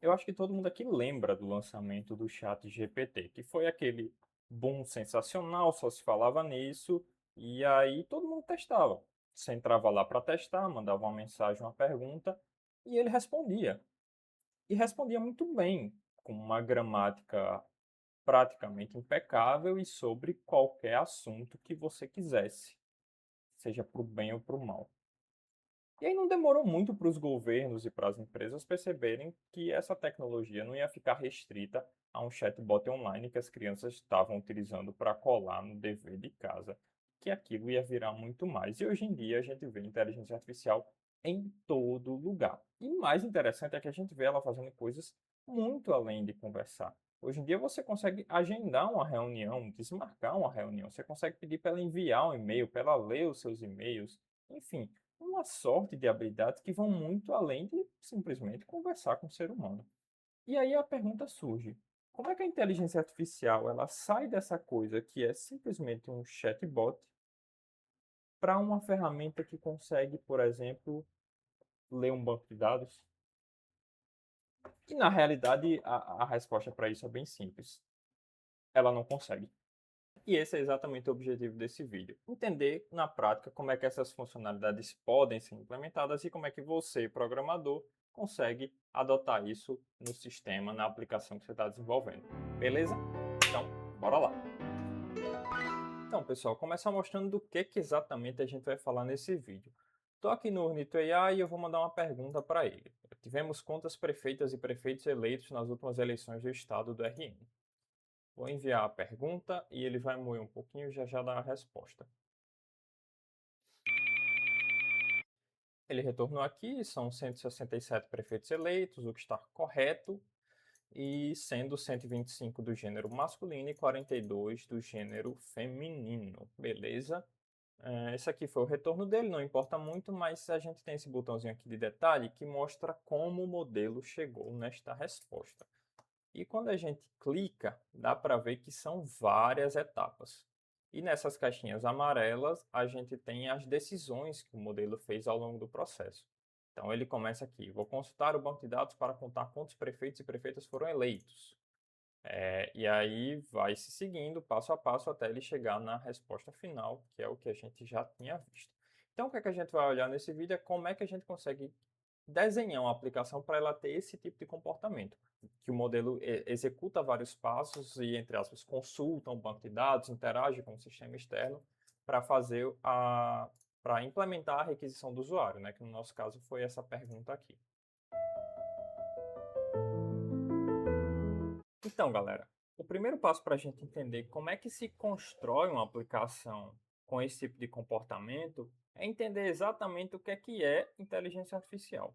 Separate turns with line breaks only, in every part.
Eu acho que todo mundo aqui lembra do lançamento do Chat GPT, que foi aquele boom sensacional, só se falava nisso, e aí todo mundo testava. Você entrava lá para testar, mandava uma mensagem, uma pergunta, e ele respondia. E respondia muito bem, com uma gramática praticamente impecável e sobre qualquer assunto que você quisesse, seja para o bem ou para o mal. E aí não demorou muito para os governos e para as empresas perceberem que essa tecnologia não ia ficar restrita a um chatbot online que as crianças estavam utilizando para colar no dever de casa, que aquilo ia virar muito mais. E hoje em dia a gente vê inteligência artificial em todo lugar. E mais interessante é que a gente vê ela fazendo coisas muito além de conversar. Hoje em dia você consegue agendar uma reunião, desmarcar uma reunião, você consegue pedir para ela enviar um e-mail, para ela ler os seus e-mails, enfim, uma sorte de habilidades que vão muito além de simplesmente conversar com o ser humano. E aí a pergunta surge: como é que a inteligência artificial ela sai dessa coisa que é simplesmente um chatbot para uma ferramenta que consegue, por exemplo, ler um banco de dados? E na realidade a resposta para isso é bem simples: ela não consegue. E esse é exatamente o objetivo desse vídeo. Entender na prática como é que essas funcionalidades podem ser implementadas e como é que você, programador, consegue adotar isso no sistema, na aplicação que você está desenvolvendo. Beleza? Então, bora lá. Então, pessoal, começar mostrando do que exatamente a gente vai falar nesse vídeo. Estou aqui no Ornito AI e eu vou mandar uma pergunta para ele. Tivemos quantas prefeitas e prefeitos eleitos nas últimas eleições do estado do RN? Vou enviar a pergunta e ele vai moer um pouquinho e já já dá a resposta. Ele retornou aqui, são 167 prefeitos eleitos, o que está correto, e sendo 125 do gênero masculino e 42 do gênero feminino, beleza? Esse aqui foi o retorno dele, não importa muito, mas a gente tem esse botãozinho aqui de detalhe que mostra como o modelo chegou nesta resposta. E quando a gente clica, dá para ver que são várias etapas. E nessas caixinhas amarelas, a gente tem as decisões que o modelo fez ao longo do processo. Então ele começa aqui: vou consultar o banco de dados para contar quantos prefeitos e prefeitas foram eleitos. E aí vai se seguindo passo a passo até ele chegar na resposta final, que é o que a gente já tinha visto. Então o que é que a gente vai olhar nesse vídeo é como é que a gente consegue desenhar uma aplicação para ela ter esse tipo de comportamento, que o modelo executa vários passos e, entre aspas, consulta um banco de dados, interage com o sistema externo para fazer para implementar a requisição do usuário, né? Que no nosso caso foi essa pergunta aqui. Então, galera, o primeiro passo para a gente entender como é que se constrói uma aplicação com esse tipo de comportamento é entender exatamente o que é inteligência artificial.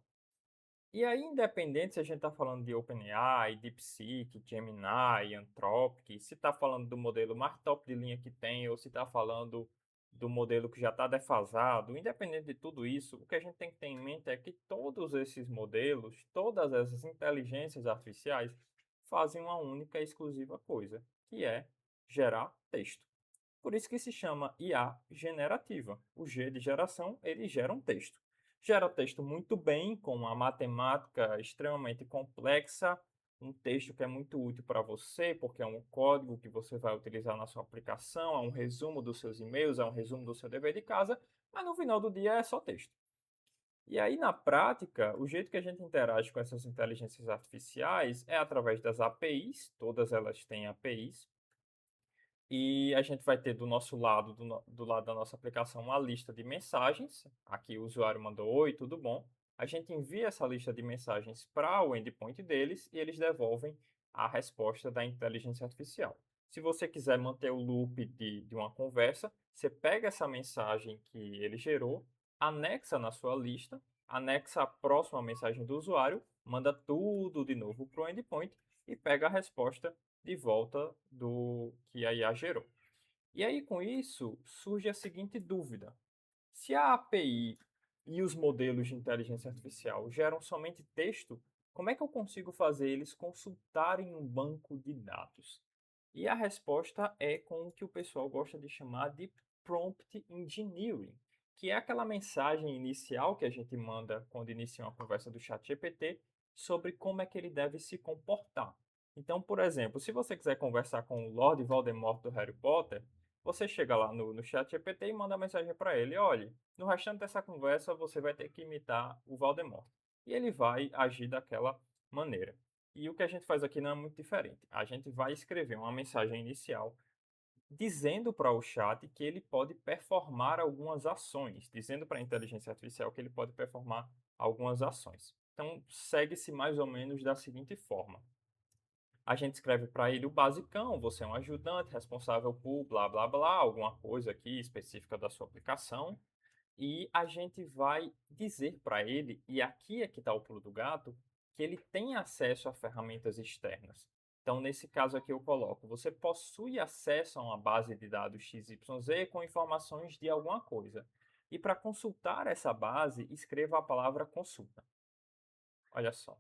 E aí, independente se a gente está falando de OpenAI, DeepSeek, Gemini, Anthropic, se está falando do modelo mais top de linha que tem, ou se está falando do modelo que já está defasado, independente de tudo isso, o que a gente tem que ter em mente é que todos esses modelos, todas essas inteligências artificiais, fazem uma única e exclusiva coisa, que é gerar texto. Por isso que se chama IA generativa. O G de geração, ele gera um texto. Gera texto muito bem, com uma matemática extremamente complexa, um texto que é muito útil para você, porque é um código que você vai utilizar na sua aplicação, é um resumo dos seus e-mails, é um resumo do seu dever de casa, mas no final do dia é só texto. E aí, na prática, o jeito que a gente interage com essas inteligências artificiais é através das APIs, todas elas têm APIs, e a gente vai ter do nosso lado, do lado da nossa aplicação, uma lista de mensagens. Aqui o usuário mandou: oi, tudo bom? A gente envia essa lista de mensagens para o endpoint deles e eles devolvem a resposta da inteligência artificial. Se você quiser manter o loop de uma conversa, você pega essa mensagem que ele gerou, anexa na sua lista, anexa a próxima mensagem do usuário, manda tudo de novo para o endpoint e pega a resposta de volta do que a IA gerou. E aí, com isso, surge a seguinte dúvida: se a API e os modelos de inteligência artificial geram somente texto, como é que eu consigo fazer eles consultarem um banco de dados? E a resposta é com o que o pessoal gosta de chamar de prompt engineering, que é aquela mensagem inicial que a gente manda quando inicia uma conversa do chat GPT, sobre como é que ele deve se comportar. Então, por exemplo, se você quiser conversar com o Lord Voldemort do Harry Potter, você chega lá no chat GPT e manda mensagem para ele: olha, no restante dessa conversa você vai ter que imitar o Voldemort. E ele vai agir daquela maneira. E o que a gente faz aqui não é muito diferente. A gente vai escrever uma mensagem inicial dizendo para o chat que ele pode performar algumas ações, dizendo para a inteligência artificial que ele pode performar algumas ações. Então, segue-se mais ou menos da seguinte forma: a gente escreve para ele o basicão, você é um ajudante responsável por blá blá blá, alguma coisa aqui específica da sua aplicação, e a gente vai dizer para ele, e aqui é que está o pulo do gato, que ele tem acesso a ferramentas externas. Então, nesse caso aqui eu coloco, você possui acesso a uma base de dados XYZ com informações de alguma coisa. E para consultar essa base, escreva a palavra consulta. Olha só.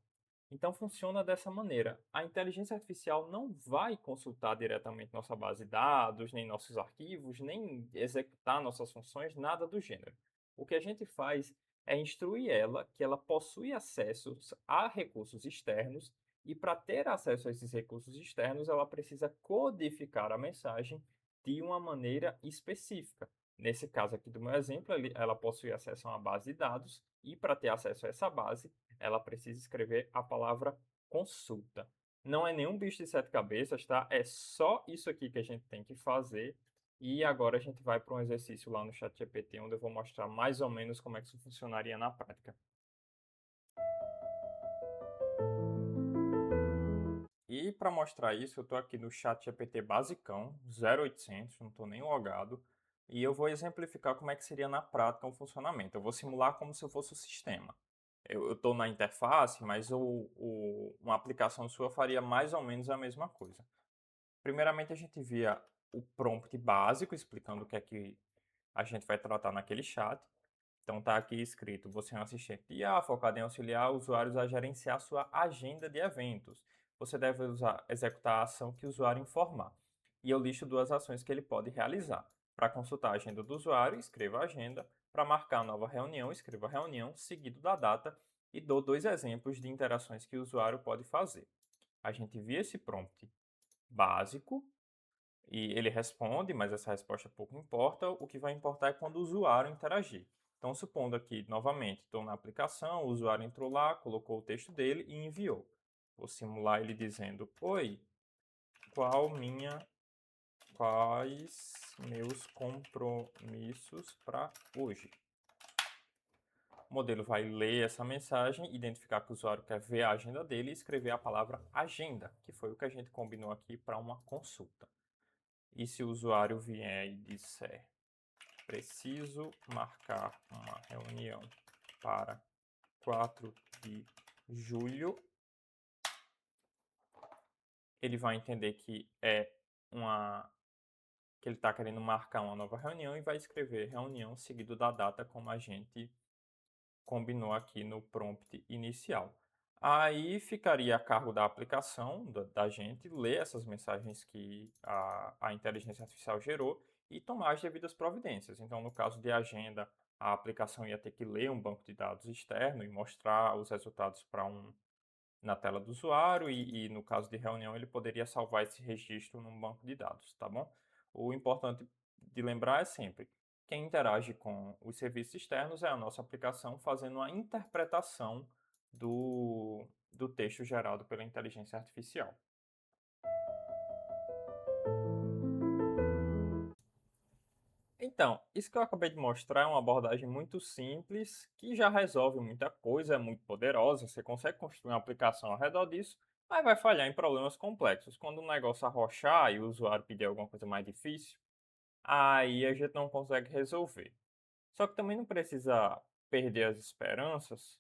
Então funciona dessa maneira. A inteligência artificial não vai consultar diretamente nossa base de dados, nem nossos arquivos, nem executar nossas funções, nada do gênero. O que a gente faz é instruir ela que ela possui acesso a recursos externos e para ter acesso a esses recursos externos, ela precisa codificar a mensagem de uma maneira específica. Nesse caso aqui do meu exemplo, ela possui acesso a uma base de dados e para ter acesso a essa base, ela precisa escrever a palavra consulta. Não é nenhum bicho de sete cabeças, tá? É só isso aqui que a gente tem que fazer. E agora a gente vai para um exercício lá no ChatGPT, onde eu vou mostrar mais ou menos como é que isso funcionaria na prática. E para mostrar isso, eu estou aqui no ChatGPT basicão, 0800, não estou nem logado. E eu vou exemplificar como é que seria na prática o funcionamento. Eu vou simular como se eu fosse o sistema. Eu estou na interface, mas uma aplicação sua faria mais ou menos a mesma coisa. Primeiramente, a gente via o prompt básico, explicando o que é que a gente vai tratar naquele chat. Então, está aqui escrito: você é um assistente de IA focado em auxiliar usuários a gerenciar sua agenda de eventos. Você deve executar a ação que o usuário informar. E eu listo duas ações que ele pode realizar. Para consultar a agenda do usuário, escreva a agenda. Para marcar a nova reunião, escreva a reunião, seguido da data, e dou dois exemplos de interações que o usuário pode fazer. A gente via esse prompt básico e ele responde, mas essa resposta pouco importa. O que vai importar é quando o usuário interagir. Então, supondo aqui, novamente, estou na aplicação, o usuário entrou lá, colocou o texto dele e enviou. Vou simular ele dizendo: oi, quais meus compromissos para hoje? O modelo vai ler essa mensagem, identificar que o usuário quer ver a agenda dele e escrever a palavra agenda, que foi o que a gente combinou aqui para uma consulta. E se o usuário vier e disser: preciso marcar uma reunião para 4 de julho, ele vai entender que ele está querendo marcar uma nova reunião e vai escrever reunião seguido da data, como a gente combinou aqui no prompt inicial. Aí ficaria a cargo da aplicação, da gente, ler essas mensagens que a inteligência artificial gerou e tomar as devidas providências. Então, no caso de agenda, a aplicação ia ter que ler um banco de dados externo e mostrar os resultados na tela do usuário e no caso de reunião ele poderia salvar esse registro num banco de dados, tá bom? O importante de lembrar é sempre: quem interage com os serviços externos é a nossa aplicação fazendo a interpretação do texto gerado pela inteligência artificial. Então, isso que eu acabei de mostrar é uma abordagem muito simples, que já resolve muita coisa, é muito poderosa, você consegue construir uma aplicação ao redor disso, mas vai falhar em problemas complexos. Quando o negócio arrochar e o usuário pedir alguma coisa mais difícil, aí a gente não consegue resolver. Só que também não precisa perder as esperanças,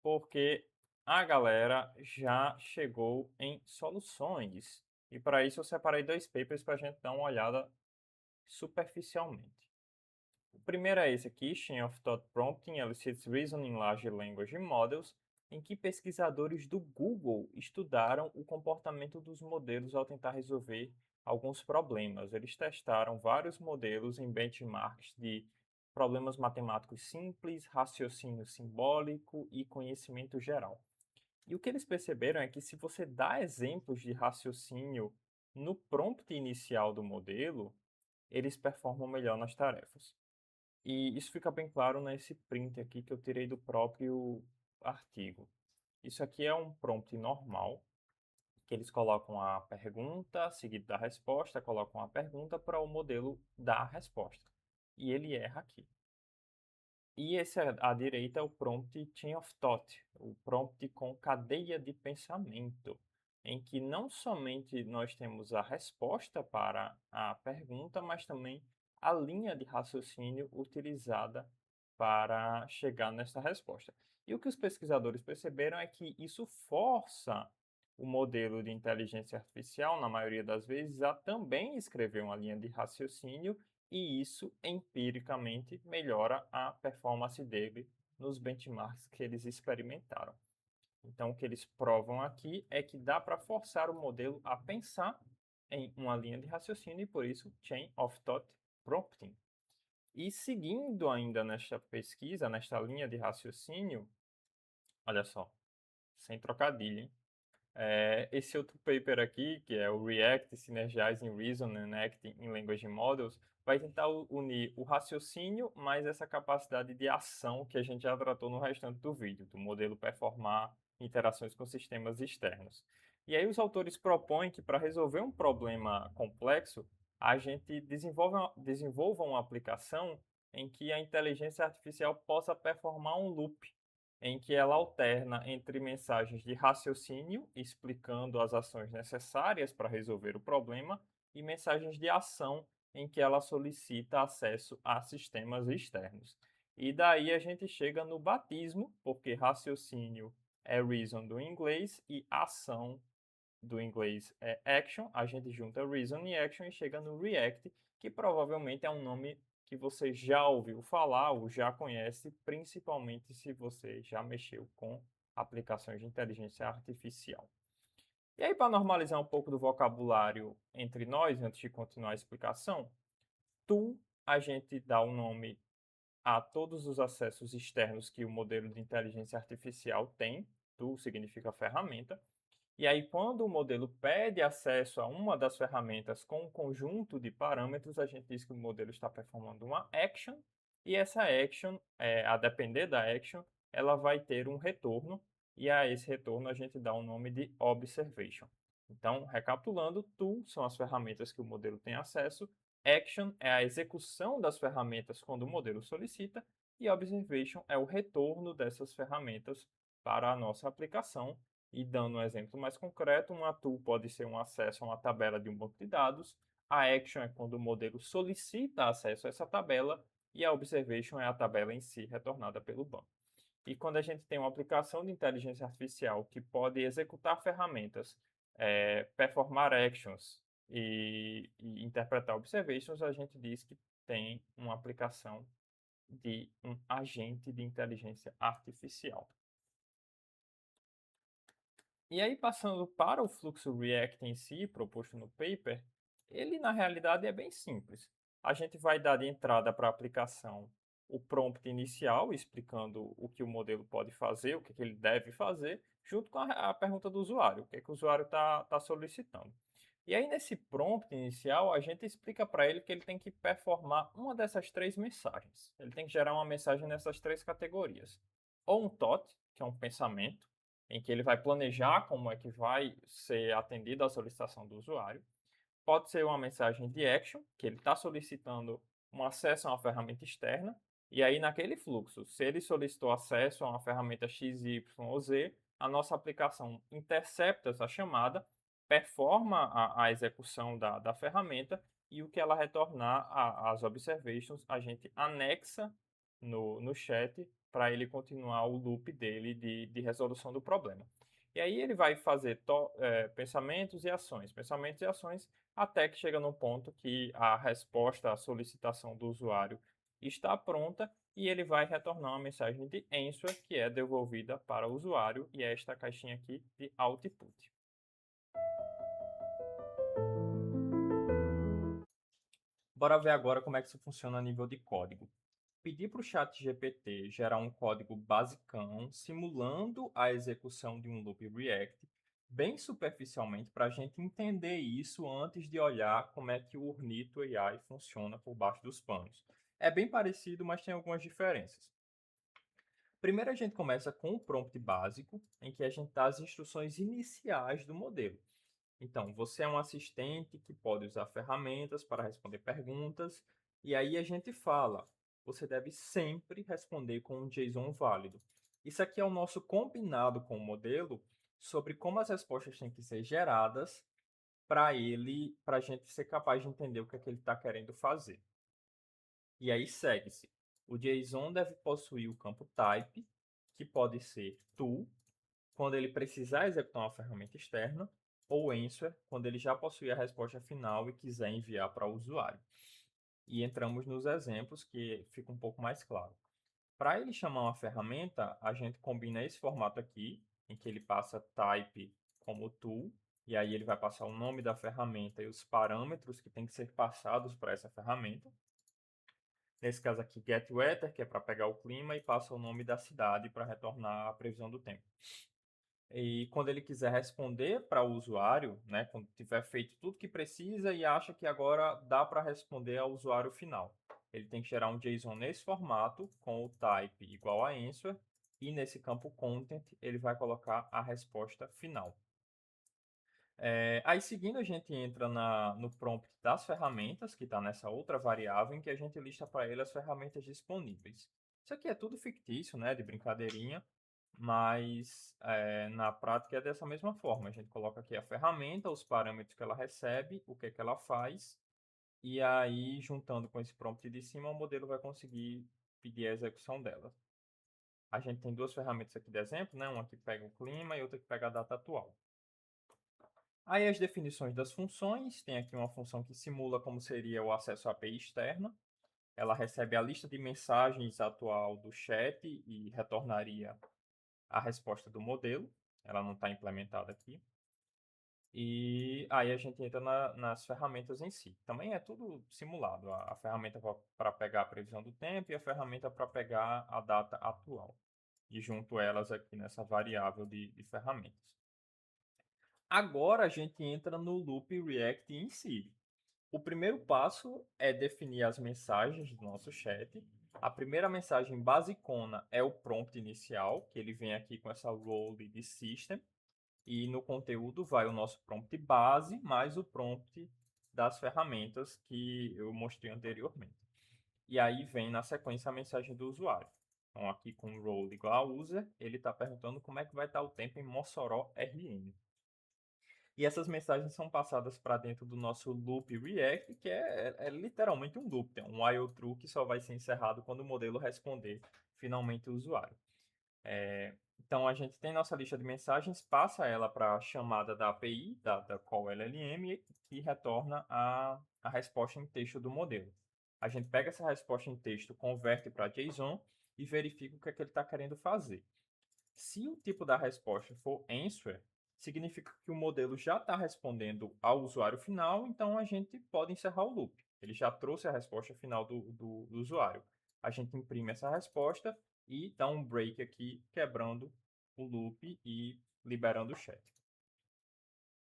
porque a galera já chegou em soluções. E para isso eu separei dois papers para a gente dar uma olhada superficialmente. O primeiro é esse aqui, Chain of Thought Prompting Elicits Reasoning Large Language Models, em que pesquisadores do Google estudaram o comportamento dos modelos ao tentar resolver alguns problemas. Eles testaram vários modelos em benchmarks de problemas matemáticos simples, raciocínio simbólico e conhecimento geral. E o que eles perceberam é que se você dá exemplos de raciocínio no prompt inicial do modelo, eles performam melhor nas tarefas. E isso fica bem claro nesse print aqui que eu tirei do próprio artigo. Isso aqui é um prompt normal, que eles colocam a pergunta, seguido da resposta, colocam a pergunta para o modelo dar a resposta. E ele erra aqui. E esse à direita é o prompt Chain of Thought, o prompt com cadeia de pensamento, em que não somente nós temos a resposta para a pergunta, mas também a linha de raciocínio utilizada para chegar nessa resposta. E o que os pesquisadores perceberam é que isso força o modelo de inteligência artificial, na maioria das vezes, a também escrever uma linha de raciocínio e isso empiricamente melhora a performance dele nos benchmarks que eles experimentaram. Então, o que eles provam aqui é que dá para forçar o modelo a pensar em uma linha de raciocínio e, por isso, Chain of Thought Prompting. E seguindo ainda nesta pesquisa, nesta linha de raciocínio, olha só, sem trocadilho, hein? Esse outro paper aqui, que é o React Synergizing Reason and Acting in Language Models, vai tentar unir o raciocínio mais essa capacidade de ação que a gente já tratou no restante do vídeo, do modelo performar interações com sistemas externos. E aí os autores propõem que para resolver um problema complexo, a gente desenvolva uma aplicação em que a inteligência artificial possa performar um loop em que ela alterna entre mensagens de raciocínio, explicando as ações necessárias para resolver o problema, e mensagens de ação, em que ela solicita acesso a sistemas externos. E daí a gente chega no batismo, porque raciocínio é reason do inglês e ação do inglês é action. A gente junta reason e action e chega no React, que provavelmente é um nome que você já ouviu falar ou já conhece, principalmente se você já mexeu com aplicações de inteligência artificial. E aí, para normalizar um pouco do vocabulário entre nós, antes de continuar a explicação, tu, a gente dá o nome a todos os acessos externos que o modelo de inteligência artificial tem. Tu significa ferramenta. E aí, quando o modelo pede acesso a uma das ferramentas com um conjunto de parâmetros, a gente diz que o modelo está performando uma action, e essa action, a depender da action, ela vai ter um retorno, e a esse retorno a gente dá o nome de observation. Então, recapitulando, tool são as ferramentas que o modelo tem acesso, action é a execução das ferramentas quando o modelo solicita, e observation é o retorno dessas ferramentas para a nossa aplicação. E dando um exemplo mais concreto, uma tool pode ser um acesso a uma tabela de um banco de dados, a action é quando o modelo solicita acesso a essa tabela e a observation é a tabela em si retornada pelo banco. E quando a gente tem uma aplicação de inteligência artificial que pode executar ferramentas, performar actions e interpretar observations, a gente diz que tem uma aplicação de um agente de inteligência artificial. E aí, passando para o fluxo React em si, proposto no paper, ele na realidade é bem simples. A gente vai dar de entrada para a aplicação o prompt inicial, explicando o que o modelo pode fazer, o que ele deve fazer, junto com a pergunta do usuário, o que o usuário está solicitando. E aí, nesse prompt inicial, a gente explica para ele que ele tem que performar uma dessas três mensagens. Ele tem que gerar uma mensagem nessas três categorias. Ou um thought, que é um pensamento, em que ele vai planejar como é que vai ser atendida a solicitação do usuário. Pode ser uma mensagem de action, que ele está solicitando um acesso a uma ferramenta externa, e aí naquele fluxo, se ele solicitou acesso a uma ferramenta X, Y ou Z, a nossa aplicação intercepta essa chamada, performa a execução da ferramenta, e o que ela retornar as observations, a gente anexa no chat para ele continuar o loop dele de resolução do problema. E aí ele vai fazer pensamentos e ações, até que chega no ponto que a resposta à solicitação do usuário está pronta e ele vai retornar uma mensagem de answer que é devolvida para o usuário e é esta caixinha aqui de output. Bora ver agora como é que isso funciona a nível de código. pedir para o chat GPT gerar um código basicão, simulando a execução de um loop React, bem superficialmente, para a gente entender isso antes de olhar como é que o Ornito AI funciona por baixo dos panos. É bem parecido, mas tem algumas diferenças. Primeiro a gente começa com o prompt básico, em que a gente dá as instruções iniciais do modelo. Então, você é um assistente que pode usar ferramentas para responder perguntas, e aí a gente fala, você deve sempre responder com um JSON válido. Isso aqui é o nosso combinado com o modelo sobre como as respostas têm que ser geradas para a gente ser capaz de entender o que é que ele está querendo fazer. E aí segue-se. O JSON deve possuir o campo type, que pode ser tool, quando ele precisar executar uma ferramenta externa, ou answer, quando ele já possui a resposta final e quiser enviar para o usuário. E entramos nos exemplos que fica um pouco mais claro. Para ele chamar uma ferramenta, a gente combina esse formato aqui, em que ele passa type como tool, e aí ele vai passar o nome da ferramenta e os parâmetros que têm que ser passados para essa ferramenta. Nesse caso aqui, getWeather, que é para pegar o clima, e passa o nome da cidade para retornar a previsão do tempo. E quando ele quiser responder para o usuário, né, quando tiver feito tudo que precisa e acha que agora dá para responder ao usuário final, ele tem que gerar um JSON nesse formato, com o type igual a answer, e nesse campo content ele vai colocar a resposta final. Aí seguindo a gente entra no prompt das ferramentas, que está nessa outra variável, em que a gente lista para ele as ferramentas disponíveis. Isso aqui é tudo fictício, né, de brincadeirinha, mas na prática é dessa mesma forma. A gente coloca aqui a ferramenta, os parâmetros que ela recebe, o que é que ela faz, e aí juntando com esse prompt de cima, o modelo vai conseguir pedir a execução dela. A gente tem duas ferramentas aqui de exemplo, né? Uma que pega o clima e outra que pega a data atual. Aí as definições das funções, tem aqui uma função que simula como seria o acesso à API externa. Ela recebe a lista de mensagens atual do chat e retornaria a resposta do modelo. Ela não está implementada aqui. E aí a gente entra nas ferramentas em si. Também é tudo simulado. A ferramenta para pegar a previsão do tempo e a ferramenta para pegar a data atual. E junto elas aqui nessa variável de ferramentas. Agora a gente entra no loop React em si. O primeiro passo é definir as mensagens do nosso chat. A primeira mensagem basicona é o prompt inicial, que ele vem aqui com essa role de system. E no conteúdo vai o nosso prompt base, mais o prompt das ferramentas que eu mostrei anteriormente. E aí vem na sequência a mensagem do usuário. Então aqui com role igual a user, ele está perguntando como é que vai estar o tempo em Mossoró RN. E essas mensagens são passadas para dentro do nosso loop React, que é literalmente um loop. Tem um while true que só vai ser encerrado quando o modelo responder finalmente o usuário. Então, a gente tem nossa lista de mensagens, passa ela para a chamada da API, da call LLM, e retorna a resposta em texto do modelo. A gente pega essa resposta em texto, converte para JSON e verifica o que é que ele está querendo fazer. Se o tipo da resposta for answer, significa que o modelo já está respondendo ao usuário final, então a gente pode encerrar o loop. Ele já trouxe a resposta final do usuário. A gente imprime essa resposta e dá um break aqui, quebrando o loop e liberando o chat.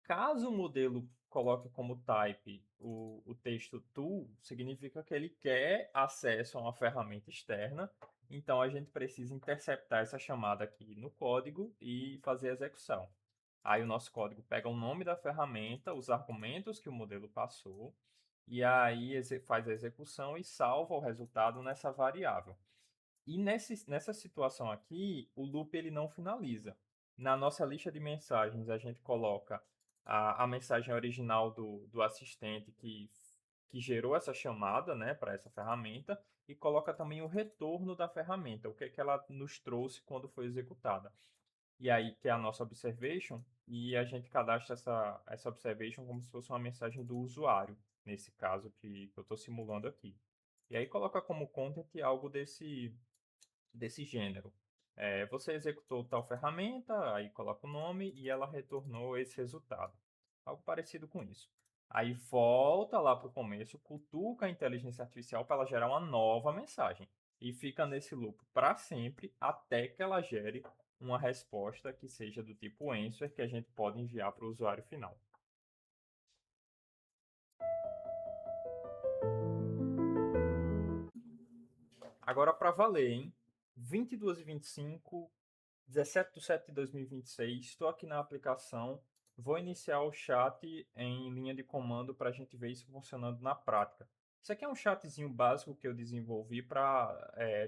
Caso o modelo coloque como type o texto tool, significa que ele quer acesso a uma ferramenta externa. Então, a gente precisa interceptar essa chamada aqui no código e fazer a execução. Aí, o nosso código pega o nome da ferramenta, os argumentos que o modelo passou, e aí faz a execução e salva o resultado nessa variável. E nessa situação aqui, o loop ele não finaliza. Na nossa lista de mensagens, a gente coloca a mensagem original do assistente que gerou essa chamada, né, para essa ferramenta, e coloca também o retorno da ferramenta, o que é que ela nos trouxe quando foi executada. E aí, que é a nossa observation, e a gente cadastra essa observation como se fosse uma mensagem do usuário, nesse caso que eu estou simulando aqui. E aí coloca como content algo desse gênero. Você executou tal ferramenta, aí coloca o nome e ela retornou esse resultado. Algo parecido com isso. Aí volta lá para o começo, cutuca a inteligência artificial para ela gerar uma nova mensagem. e fica nesse loop para sempre até que ela gere uma resposta que seja do tipo answer que a gente pode enviar para o usuário final. Agora para valer, hein? 22h25, 17/7/2026, estou aqui na aplicação, vou iniciar o chat em linha de comando para a gente ver isso funcionando na prática. Isso aqui é um chatzinho básico que eu desenvolvi para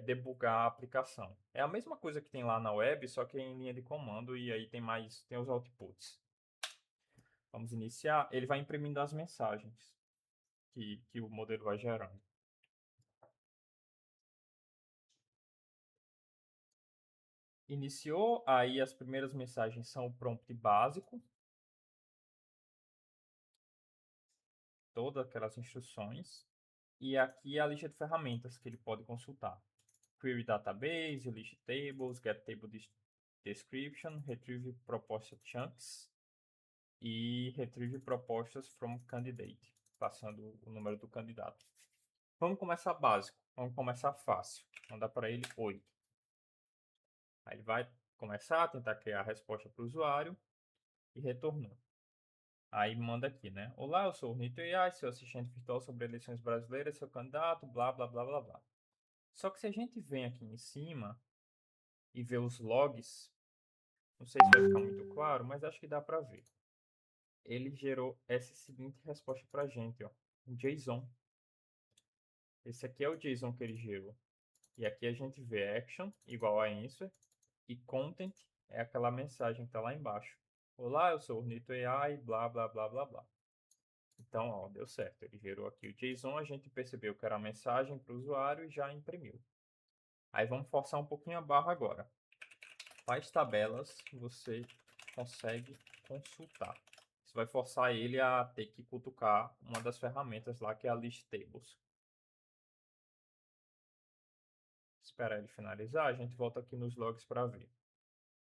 debugar a aplicação. É a mesma coisa que tem lá na web, só que é em linha de comando e aí tem os outputs. Vamos iniciar. Ele vai imprimindo as mensagens que o modelo vai gerando. Iniciou, aí as primeiras mensagens são o prompt básico, todas aquelas instruções. E aqui é a lista de ferramentas que ele pode consultar. Query Database, List Tables, Get Table Description, Retrieve Proposed Chunks e Retrieve Propostas from Candidate, passando o número do candidato. Vamos começar básico, vamos começar fácil. Mandar para ele 8. Aí ele vai começar a tentar criar a resposta para o usuário e retornou. Aí manda aqui, né? Olá, eu sou o Nito AI, seu assistente virtual sobre eleições brasileiras, seu candidato, blá, blá, blá, blá, blá. Só que se a gente vem aqui em cima e vê os logs, não sei se vai ficar muito claro, mas acho que dá para ver. Ele gerou essa seguinte resposta para a gente, ó, um JSON. Esse aqui é o JSON que ele gerou. E aqui a gente vê action igual a answer e content é aquela mensagem que está lá embaixo. Olá, eu sou o Nito AI, blá, blá, blá, blá, blá. Então, ó, deu certo. Ele gerou aqui o JSON, a gente percebeu que era a mensagem para o usuário e já imprimiu. Aí vamos forçar um pouquinho a barra agora. Quais tabelas você consegue consultar? Isso vai forçar ele a ter que cutucar uma das ferramentas lá, que é a List Tables. Esperar ele finalizar, a gente volta aqui nos logs para ver.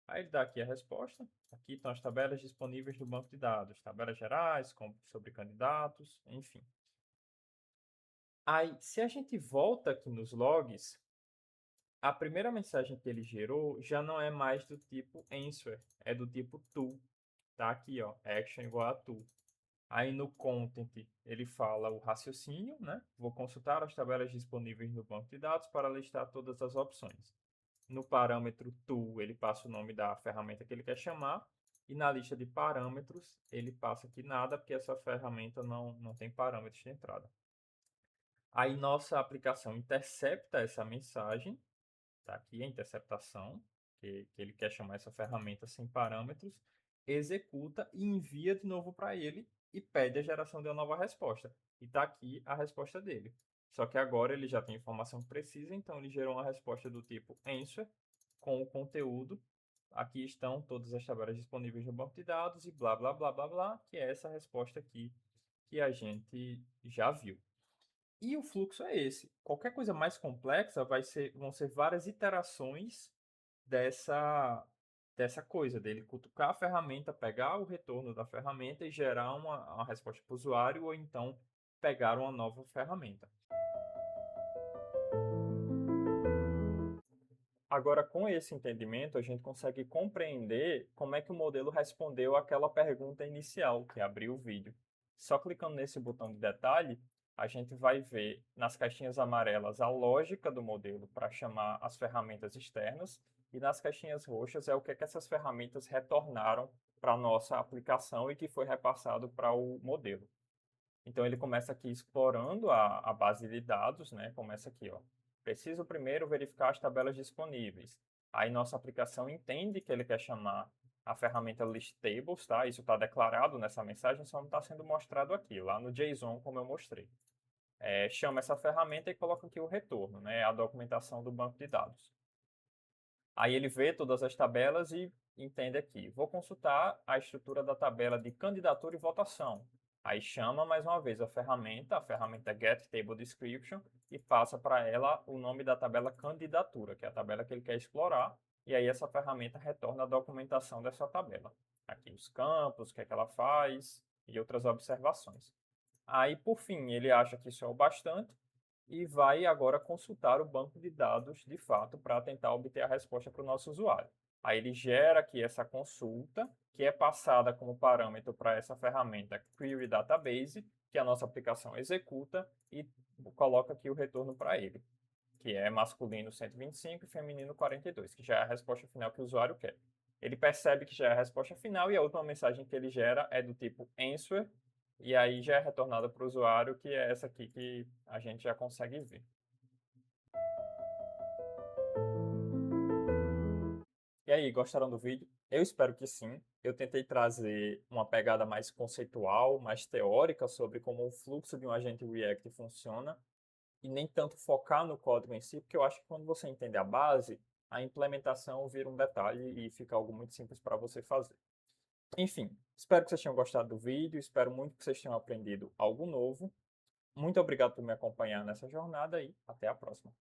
Aí ele dá aqui a resposta. Aqui estão as tabelas disponíveis do banco de dados. Tabelas gerais, sobre candidatos, enfim. Aí, se a gente volta aqui nos logs, a primeira mensagem que ele gerou já não é mais do tipo answer, é do tipo to. Tá aqui, ó, action igual a to. Aí no content ele fala o raciocínio, né? Vou consultar as tabelas disponíveis no banco de dados para listar todas as opções. No parâmetro to, ele passa o nome da ferramenta que ele quer chamar. E na lista de parâmetros, ele passa aqui nada, porque essa ferramenta não tem parâmetros de entrada. Aí nossa aplicação intercepta essa mensagem. Tá aqui a interceptação, que ele quer chamar essa ferramenta sem parâmetros, executa e envia de novo para ele e pede a geração de uma nova resposta. E está aqui a resposta dele. Só que agora ele já tem informação precisa, então ele gerou uma resposta do tipo answer com o conteúdo. Aqui estão todas as tabelas disponíveis no banco de dados e blá, blá, blá, blá, blá, que é essa resposta aqui que a gente já viu. E o fluxo é esse. Qualquer coisa mais complexa vão ser várias iterações dessa coisa, dele cutucar a ferramenta, pegar o retorno da ferramenta e gerar uma resposta para o usuário, ou então pegar uma nova ferramenta. Agora, com esse entendimento, a gente consegue compreender como é que o modelo respondeu àquela pergunta inicial que abriu o vídeo. Só clicando nesse botão de detalhe, a gente vai ver nas caixinhas amarelas a lógica do modelo para chamar as ferramentas externas, e nas caixinhas roxas é o que essas ferramentas retornaram para a nossa aplicação e que foi repassado para o modelo. Então ele começa aqui explorando a base de dados, né? Começa aqui, ó. Preciso primeiro verificar as tabelas disponíveis. Aí nossa aplicação entende que ele quer chamar a ferramenta ListTables, tá? Isso está declarado nessa mensagem, só não está sendo mostrado aqui, lá no JSON, como eu mostrei. Chama essa ferramenta e coloca aqui o retorno, né? A documentação do banco de dados. Aí ele vê todas as tabelas e entende aqui. Vou consultar a estrutura da tabela de candidatura e votação. Aí chama mais uma vez a ferramenta Get Table Description, e passa para ela o nome da tabela candidatura, que é a tabela que ele quer explorar. E aí essa ferramenta retorna a documentação dessa tabela. Aqui os campos, o que é que ela faz e outras observações. Aí, por fim, ele acha que isso é o bastante e vai agora consultar o banco de dados de fato para tentar obter a resposta para o nosso usuário. Aí ele gera aqui essa consulta, que é passada como parâmetro para essa ferramenta Query Database, que a nossa aplicação executa e coloca aqui o retorno para ele, que é masculino 125 e feminino 42, que já é a resposta final que o usuário quer. Ele percebe que já é a resposta final e a última mensagem que ele gera é do tipo answer, e aí já é retornada para o usuário, que é essa aqui que a gente já consegue ver. E aí, gostaram do vídeo? Eu espero que sim. Eu tentei trazer uma pegada mais conceitual, mais teórica sobre como o fluxo de um agente React funciona e nem tanto focar no código em si, porque eu acho que quando você entende a base, a implementação vira um detalhe e fica algo muito simples para você fazer. Enfim, espero que vocês tenham gostado do vídeo, espero muito que vocês tenham aprendido algo novo. Muito obrigado por me acompanhar nessa jornada e até a próxima.